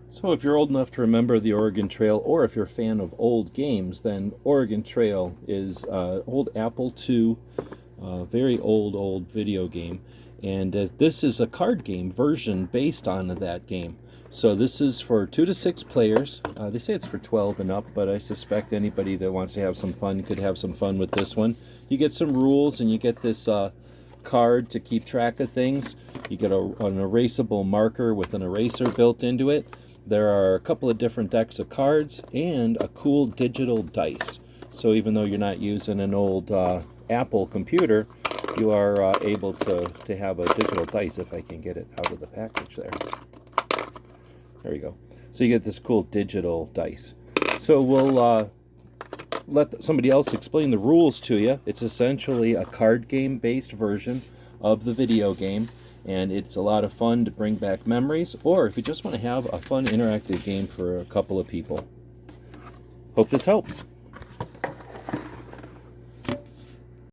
So if you're old enough to remember the Oregon Trail, or if you're a fan of old games, then Oregon Trail is old Apple II, very old video game. And this is a card game version based on that game. So this is for 2 to 6 players. They say it's for 12 and up, but I suspect anybody that wants to have some fun could have some fun with this one. You get some rules, and you get this card to keep track of things. You get an erasable marker with an eraser built into it. There are a couple of different decks of cards and a cool digital dice. So even though you're not using an old Apple computer, you are able to have a digital dice, if I can get it out of the package there. There you go. So you get this cool digital dice. So we'll let somebody else explain the rules to you. It's essentially a card game based version of the video game, and it's a lot of fun to bring back memories, or if you just want to have a fun interactive game for a couple of people. Hope this helps.